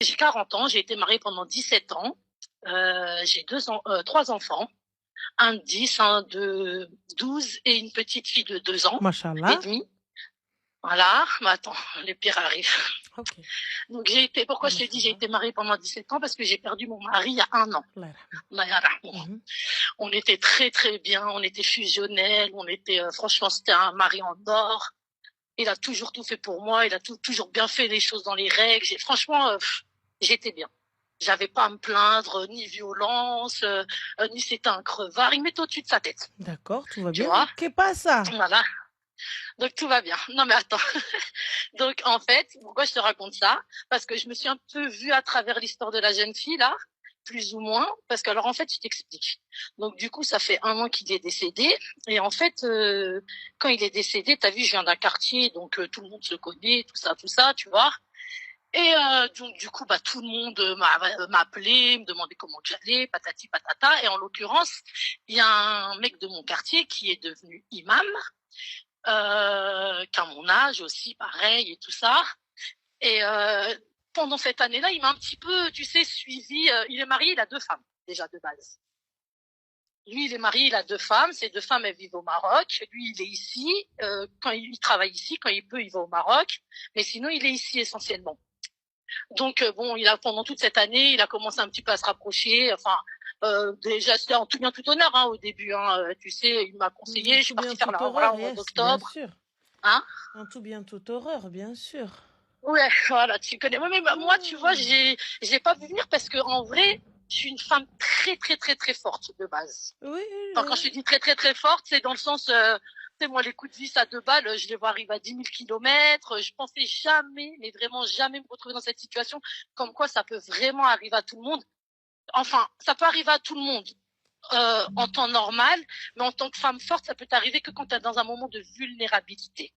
J'ai 40 ans, j'ai été mariée pendant 17 ans. J'ai 3 enfants, un de 10, un de 12 et une petite fille de 2 ans et Machallah. demi. Voilà, mais attends, le pire arrive. OK. Donc pourquoi Ah je te dis j'ai machallah. été mariée pendant 17 ans? Parce que j'ai perdu mon mari il y a 1 an. Allah yarhamah. Allah yarhamou. Mmh mh. On était très, très bien, on était fusionnels, on était, franchement, c'était un mari en or. Il a toujours tout fait pour moi, il a toujours bien fait les choses dans les règles. Franchement, j'étais bien. J'avais pas à me plaindre, ni violence, ni c'était un crevard. Il m'était au-dessus de sa tête, D'accord, tout va tu bien. vois. ¿Qué pasa? Voilà. Donc tout va bien. Non mais attends. Donc en fait, pourquoi je te raconte ça? Parce que je me suis un peu vue à travers l'histoire de la jeune fille là, plus ou moins. Parce que alors en fait, je t'explique. Donc du coup, ça fait 1 an qu'il est décédé. Et en fait, quand il est décédé, t'as vu, je viens d'un quartier, donc tout le monde se connaît, tout ça, tu vois. Et donc du coup, bah tout le monde m'appelait, me demandait comment que j'allais, patati patata. Et en l'occurrence, il y a un mec de mon quartier qui est devenu imam, qu'à mon âge aussi, pareil et tout ça. Et pendant cette année-là, il m'a un petit peu, tu sais, suivi. Il est marié, il a 2 femmes déjà de base. Lui, il est marié, il a 2 femmes. Ces 2 femmes, elles vivent au Maroc. Lui, il est ici. Quand il travaille ici, quand il peut, il va au Maroc. Mais sinon, il est ici essentiellement. Donc bon, il a pendant toute cette année, il a commencé un petit peu à se rapprocher. Enfin, déjà c'était en tout bien tout honneur au début. Tu sais, il m'a conseillé. Je Tout suis bien, partie faire toute la horreur, Umra au mois yes, bien d'octobre. sûr. Hein. En tout bien, toute horreur, bien sûr. Ouais, voilà, tu connais. Ouais, mais moi, tu vois, Mmh. j'ai pas vu venir parce que en vrai, je suis une femme très très très très forte de base. Oui, Enfin, quand je te dis très très très forte, c'est dans le sens, tu sais, moi, les coups de vis à 2 balles, je les vois arriver à 10 000 kilomètres. Je pensais jamais, mais vraiment jamais me retrouver dans cette situation. Comme quoi, ça peut vraiment arriver à tout le monde. Enfin, ça peut arriver à tout le monde en temps normal, mais en tant que femme forte, ça peut t'arriver que quand tu es dans un moment de vulnérabilité.